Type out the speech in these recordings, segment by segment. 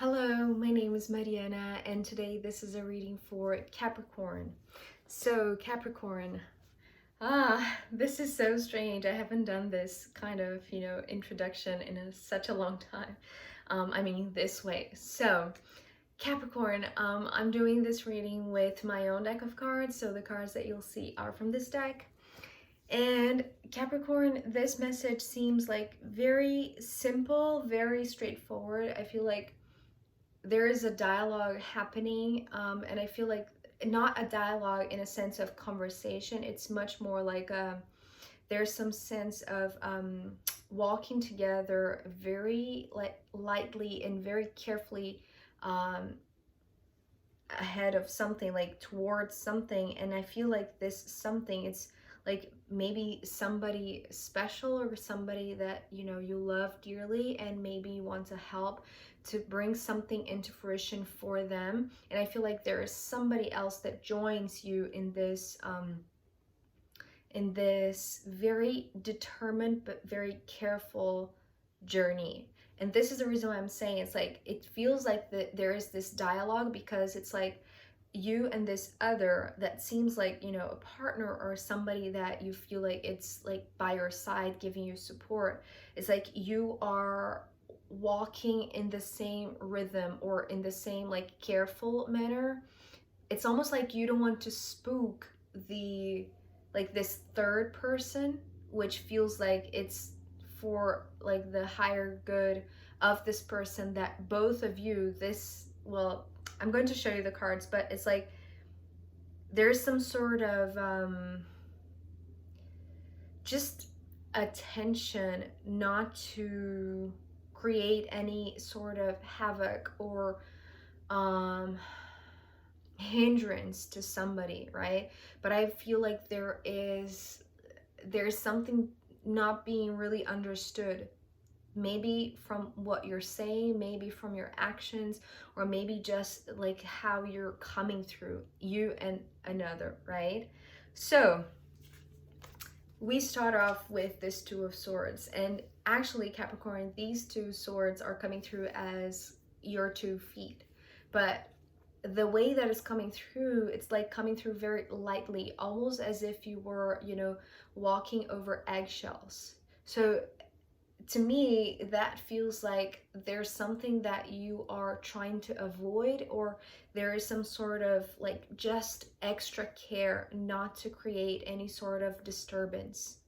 Hello, my name is Mariana, and today this is a reading for Capricorn. So, Capricorn, this is so strange. I haven't done this kind of, introduction in such a long time. This way. So, Capricorn, I'm doing this reading with my own deck of cards. So, the cards that you'll see are from this deck. And Capricorn, this message seems like very simple, very straightforward. I feel like there is a dialogue happening, and I feel like not a dialogue in a sense of conversation. It's much more like there's some sense of walking together very lightly and very carefully ahead of something, like towards something. And I feel like this something, it's like maybe somebody special or somebody that you love dearly, and maybe you want to help to bring something into fruition for them. And I feel like there is somebody else that joins you in this very determined but very careful journey. And this is the reason why I'm saying it's like it feels like there is this dialogue, because it's like you and this other that seems like a partner or somebody that you feel like it's like by your side giving you support. It's like you are walking in the same rhythm or in the same like careful manner. It's almost like you don't want to spook the like this third person, which feels like it's for like the higher good of this person, that both of you, well, I'm going to show you the cards, but it's like there's some sort of just attention not to create any sort of havoc or hindrance to somebody, right? But I feel like there's something not being really understood, maybe from what you're saying, maybe from your actions, or maybe just like how you're coming through, you and another, right? So we start off with this Two of Swords, and actually, Capricorn, these two swords are coming through as your 2 feet, but the way that it's coming through, it's like coming through very lightly, almost as if you were, walking over eggshells. So to me, that feels like there's something that you are trying to avoid, or there is some sort of like just extra care not to create any sort of disturbance.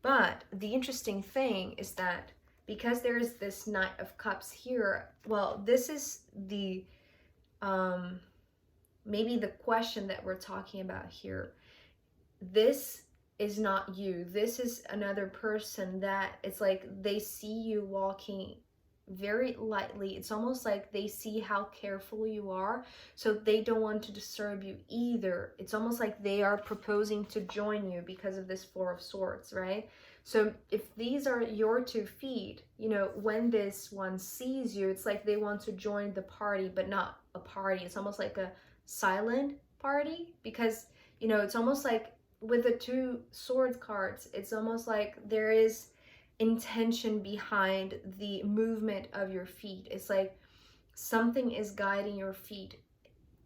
But the interesting thing is that because there is this Knight of Cups here, well, this is the maybe the question that we're talking about here. This is not you. This is another person that it's like they see you walking very lightly. It's almost like they see how careful you are, so they don't want to disturb you either. It's almost like they are proposing to join you because of this Four of Swords, right? So if these are your 2 feet, when this one sees you, it's like they want to join the party, but not a party. It's almost like a silent party, because it's almost like with the 2 swords cards, it's almost like there is intention behind the movement of your feet. It's like something is guiding your feet,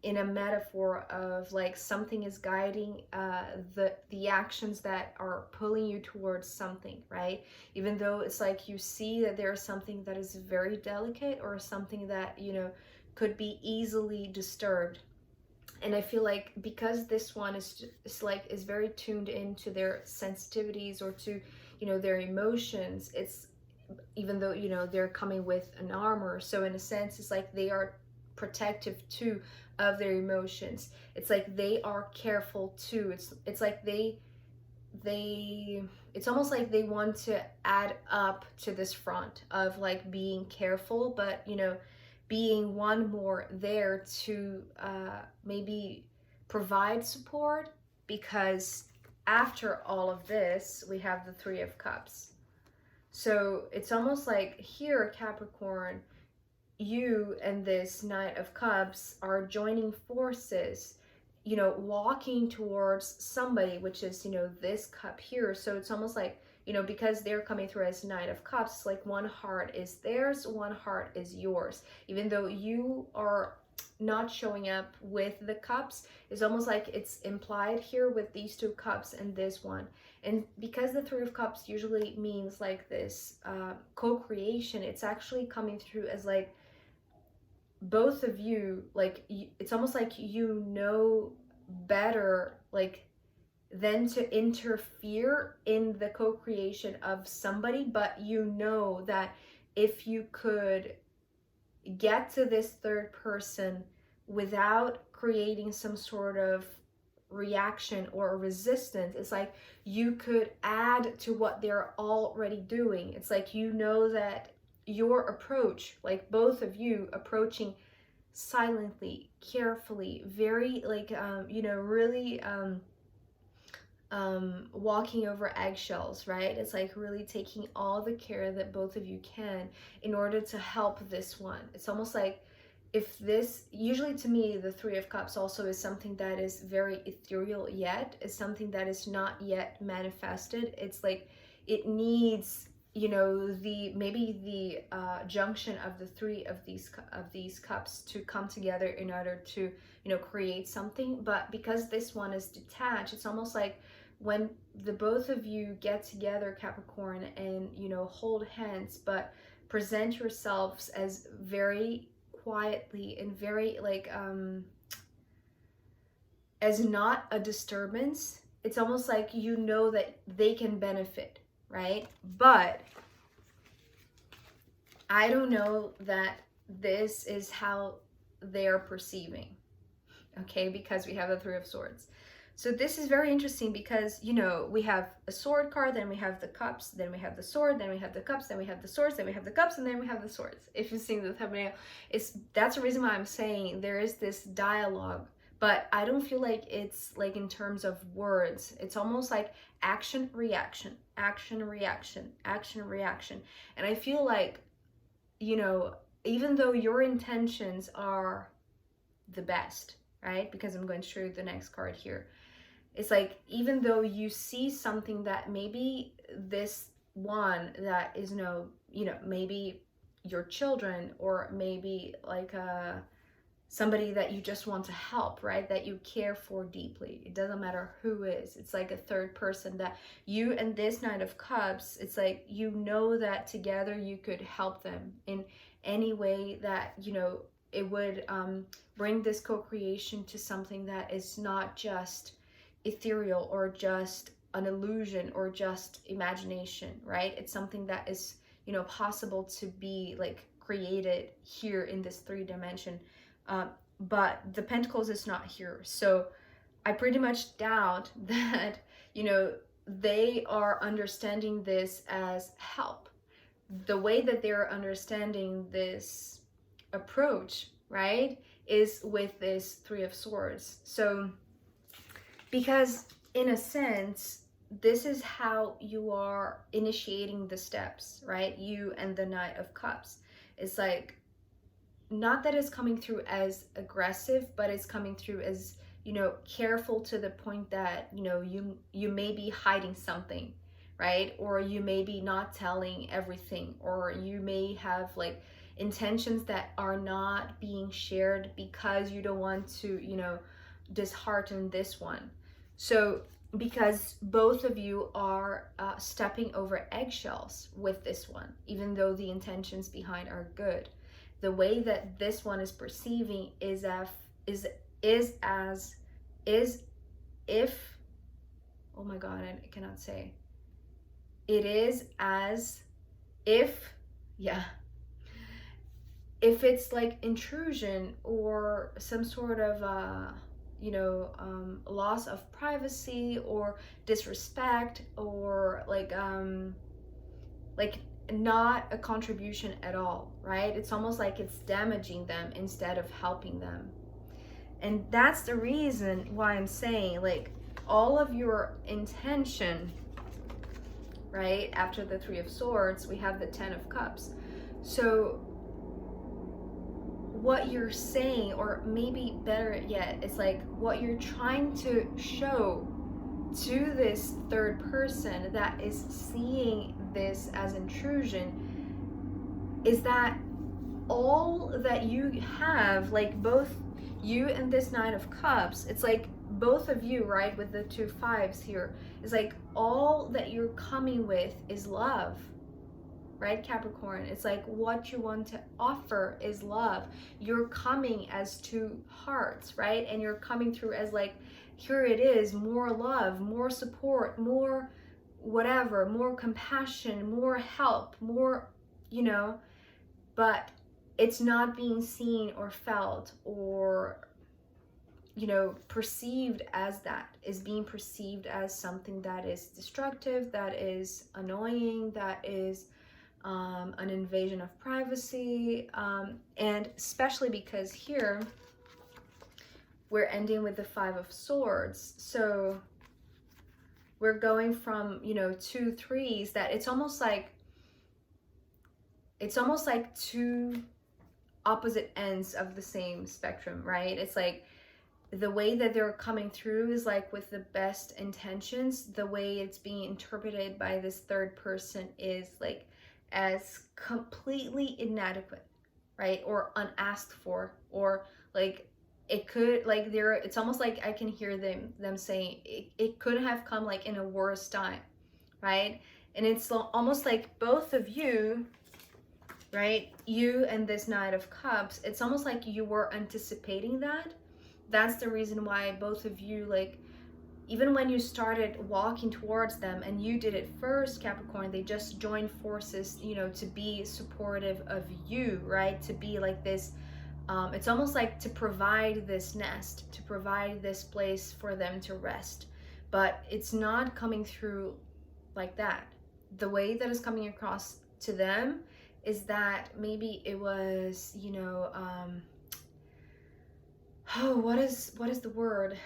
in a metaphor of like something is guiding the actions that are pulling you towards something, right? Even though it's like you see that there's something that is very delicate, or something that could be easily disturbed. And I feel like because this one is very tuned into their sensitivities, or to their emotions, it's even though they're coming with an armor, so in a sense it's like they are protective too of their emotions. It's like they are careful too. It's like they it's almost like they want to add up to this front of like being careful, but being one more there to maybe provide support, because after all of this we have the Three of Cups. So it's almost like here, Capricorn, you and this Knight of Cups are joining forces, walking towards somebody, which is this cup here. So it's almost like you know, because they're coming through as Knight of Cups, it's like one heart is theirs, one heart is yours. Even though you are not showing up with the cups, it's almost like it's implied here with these two cups and this one. And because the Three of Cups usually means like this co-creation, it's actually coming through as like both of you, like it's almost like you know better like than to interfere in the co-creation of somebody, but you know that if you could get to this third person without creating some sort of reaction or resistance, it's like you could add to what they're already doing. It's like, you know, that your approach, like both of you approaching silently, carefully, very like you know, really walking over eggshells, right? It's like really taking all the care that both of you can in order to help this one. It's almost like, if this, usually to me, the Three of Cups also is something that is very ethereal yet, is something that is not yet manifested. It's like it needs, you know, the maybe the junction of the three of these cups to come together in order to, you know, create something. But because this one is detached, it's almost like when the both of you get together, Capricorn, and, you know, hold hands, but present yourselves as very quietly and very like as not a disturbance, it's almost like you know that they can benefit, right? But I don't know that this is how they're perceiving, okay? Because we have the Three of Swords. So this is very interesting because, you know, we have a sword card, then we have the cups, then we have the sword, then we have the cups, then we have the swords, then we have the cups, and then we have the swords. If you've seen the thumbnail, that's the reason why I'm saying there is this dialogue, but I don't feel like it's like in terms of words. It's almost like action, reaction, action, reaction, action, reaction. And I feel like, you know, even though your intentions are the best, right? Because I'm going to show you the next card here. It's like, even though you see something that maybe this one that is, you know, maybe your children, or maybe like somebody that you just want to help, right? That you care for deeply. It doesn't matter who is. It's like a third person that you and this Knight of Cups, it's like, you know that together you could help them in any way that, you know, it would bring this co-creation to something that is not just ethereal or just an illusion or just imagination, right? It's something that is, you know, possible to be like created here in this 3D. But the Pentacles is not here. So I pretty much doubt that, you know, they are understanding this as help. The way that they're understanding this approach, right, is with this Three of Swords. So because in a sense, this is how you are initiating the steps, right? You and the Knight of Cups. It's like, not that it's coming through as aggressive, but it's coming through as, you know, careful, to the point that, you know, you may be hiding something, right? Or you may be not telling everything, or you may have like intentions that are not being shared because you don't want to, you know, dishearten this one. So because both of you are stepping over eggshells with this one, even though the intentions behind are good, the way that this one is perceiving is if, oh my god, I cannot say. It is as if, yeah, if it's like intrusion or some sort of you know, loss of privacy or disrespect, or like not a contribution at all, right? It's almost like it's damaging them instead of helping them. And that's the reason why I'm saying, like, all of your intention, right? After the Three of Swords, we have the Ten of Cups. So what you're saying, or maybe better yet, it's like what you're trying to show to this third person that is seeing this as intrusion is that all that you have, like both you and this Nine of Cups, it's like both of you, right, with the 2 5s here, is like all that you're coming with is love, right, Capricorn? It's like what you want to offer is love. You're coming as 2 hearts, right? And you're coming through as like, here it is, more love, more support, more whatever, more compassion, more help, more, you know, but it's not being seen or felt or, you know, perceived as that. Is being perceived as something that is destructive, that is annoying, that is an invasion of privacy, and especially because here we're ending with the 5 of Swords. So we're going from, you know, 2 3s that it's almost like 2 opposite ends of the same spectrum, right? It's like the way that they're coming through is like with the best intentions. The way it's being interpreted by this third person is like as completely inadequate, right? Or unasked for, or like it could, like there, it's almost like I can hear them saying it could have come like in a worse time, right? And it's almost like both of you, right, you and this Knight of Cups, it's almost like you were anticipating that. That's the reason why both of you, like, even when you started walking towards them and you did it first, Capricorn, they just joined forces, you know, to be supportive of you, right? To be like this, it's almost like to provide this nest, to provide this place for them to rest. But it's not coming through like that. The way that is coming across to them is that maybe it was, you know, oh, what is the word?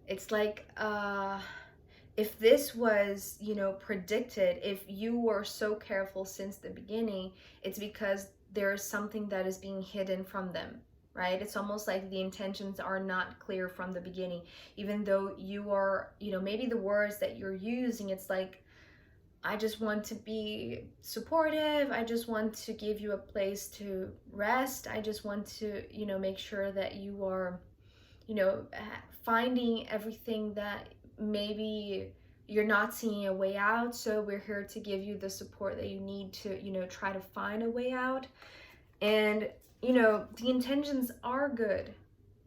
It's like, if this was, you know, predicted, if you were so careful since the beginning, it's because there's something that is being hidden from them, right? It's almost like the intentions are not clear from the beginning, even though you are, you know, maybe the words that you're using, it's like, I just want to be supportive. I just want to give you a place to rest. I just want to, you know, make sure that you are, you know, finding everything that maybe you're not seeing a way out. So we're here to give you the support that you need to, you know, try to find a way out. And, you know, the intentions are good,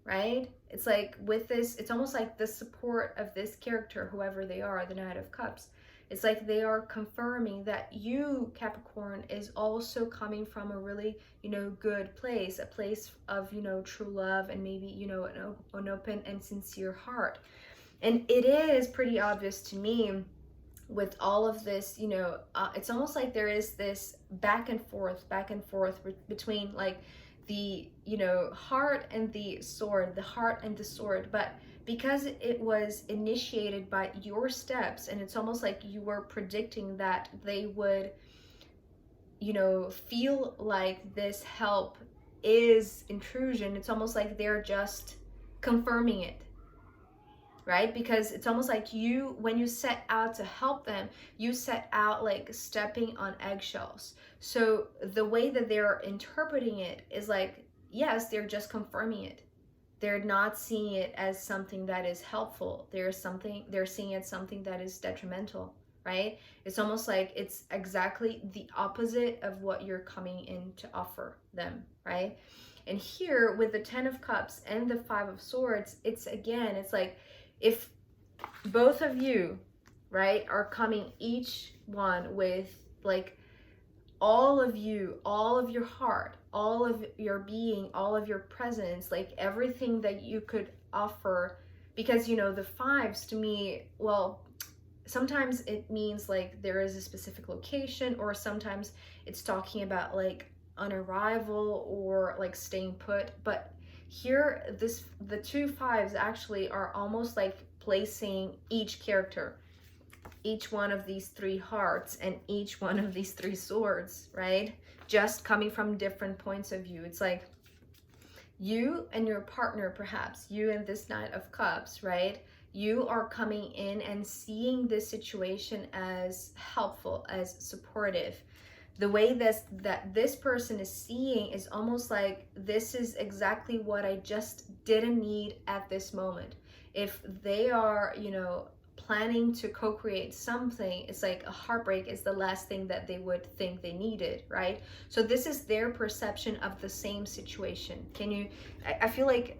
right? It's like with this, it's almost like the support of this character, whoever they are, the Knight of Cups. It's like they are confirming that you, Capricorn, is also coming from a really, you know, good place, a place of, you know, true love and maybe, you know, an open and sincere heart. And it is pretty obvious to me with all of this, you know, it's almost like there is this back and forth between like the, you know, heart and the sword, the heart and the sword. But because it was initiated by your steps, and it's almost like you were predicting that they would, you know, feel like this help is intrusion, it's almost like they're just confirming it, right? Because it's almost like you, when you set out to help them, you set out like stepping on eggshells. So the way that they're interpreting it is like, yes, they're just confirming it. They're not seeing it as something that is helpful. They're seeing it as something that is detrimental, right? It's almost like it's exactly the opposite of what you're coming in to offer them, right? And here with the 10 of Cups and the 5 of Swords, it's again, it's like if both of you, right, are coming each one with like all of you, all of your heart, all of your being, all of your presence, like everything that you could offer. Because, you know, the 5s to me, well, sometimes it means like there is a specific location, or sometimes it's talking about like an arrival or like staying put. But here, the 2 5s actually are almost like placing each character, each one of these 3 hearts and each one of these 3 swords, right? Just coming from different points of view. It's like you and your partner, perhaps you and this Knight of Cups, right? you are coming in and seeing this situation as helpful, as supportive. The way that this person is seeing is almost like, this is exactly what I just didn't need at this moment. If they are, you know, planning to co-create something, it's like a heartbreak is the last thing that they would think they needed, right? So this is their perception of the same situation. Can you, I feel like,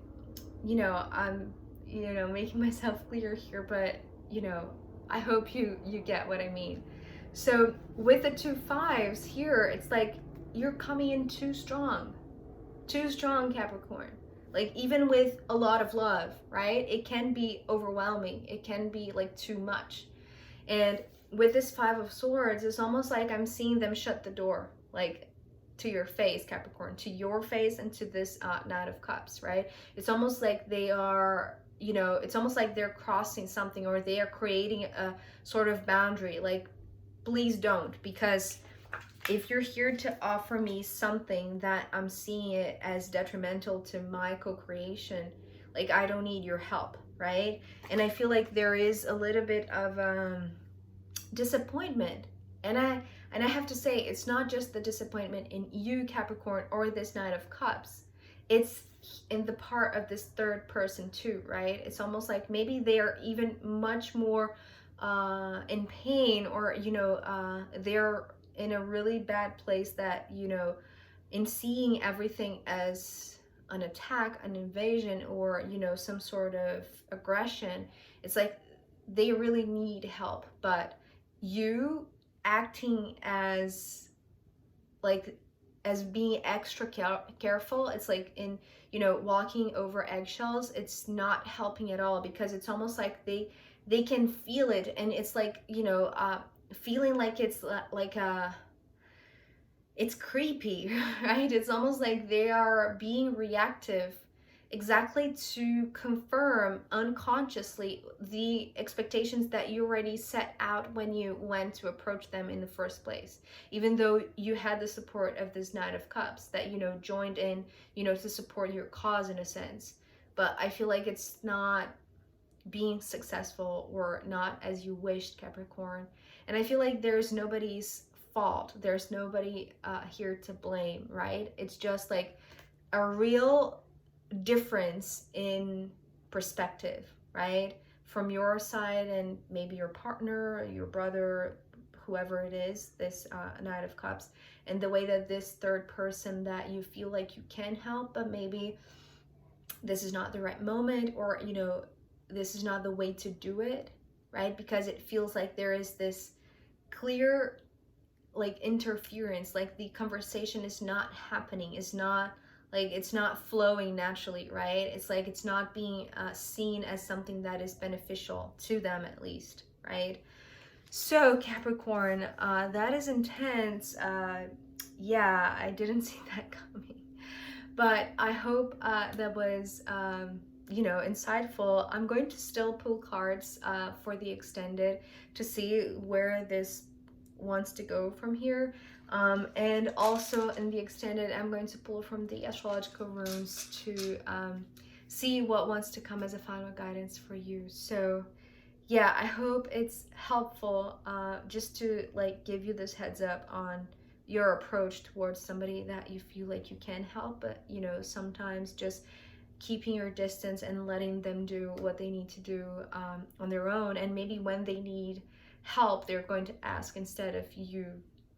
you know, I'm, you know, making myself clear here, but, you know, I hope you get what I mean. So with the 2 5s here, it's like you're coming in too strong, Capricorn. Like, even with a lot of love, right? It can be overwhelming. It can be like too much. And with this 5 of Swords, it's almost like I'm seeing them shut the door, like, to your face, Capricorn, to your face, and to this Knight of Cups, right? It's almost like they are, you know, it's almost like they're crossing something, or they are creating a sort of boundary. Like, please don't, because if you're here to offer me something that I'm seeing it as detrimental to my co-creation, like, I don't need your help, right? And I feel like there is a little bit of disappointment. And I have to say, it's not just the disappointment in you, Capricorn, or this Knight of Cups. It's in the part of this third person too, right? It's almost like maybe they are even much more in pain, or, you know, they're in a really bad place, that, you know, in seeing everything as an attack, an invasion, or, you know, some sort of aggression, it's like they really need help. But you acting as, like, as being extra careful, it's like, in, you know, walking over eggshells, it's not helping at all, because it's almost like they can feel it, and it's like, you know, feeling like it's like it's creepy, right? It's almost like they are being reactive, exactly to confirm unconsciously the expectations that you already set out when you went to approach them in the first place. Even though you had the support of this Knight of Cups that, you know, joined in, you know, to support your cause in a sense. But I feel like it's not being successful, or not as you wished, Capricorn. And I feel like there's nobody's fault. There's nobody here to blame, right? It's just like a real difference in perspective, right? From your side, and maybe your partner, your brother, whoever it is, this Knight of Cups, and the way that this third person that you feel like you can help, but maybe this is not the right moment, or, you know, this is not the way to do it, right? Because it feels like there is this clear, like, interference, like the conversation is not happening, it's not, like, it's not flowing naturally, right? It's like it's not being seen as something that is beneficial to them, at least, right? So Capricorn, that is intense. Yeah, I didn't see that coming, but I hope that was you know, insightful. I'm going to still pull cards for the extended to see where this wants to go from here, and also in the extended, I'm going to pull from the astrological runes to see what wants to come as a final guidance for you. So yeah, I hope it's helpful, just to, like, give you this heads up on your approach towards somebody that you feel like you can help, but, you know, sometimes just keeping your distance and letting them do what they need to do on their own. And maybe when they need help, they're going to ask instead of you,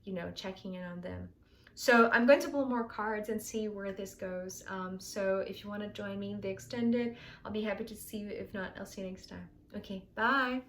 you know, checking in on them. So I'm going to pull more cards and see where this goes. So if you want to join me in the extended, I'll be happy to see you. If not, I'll see you next time. Okay, bye.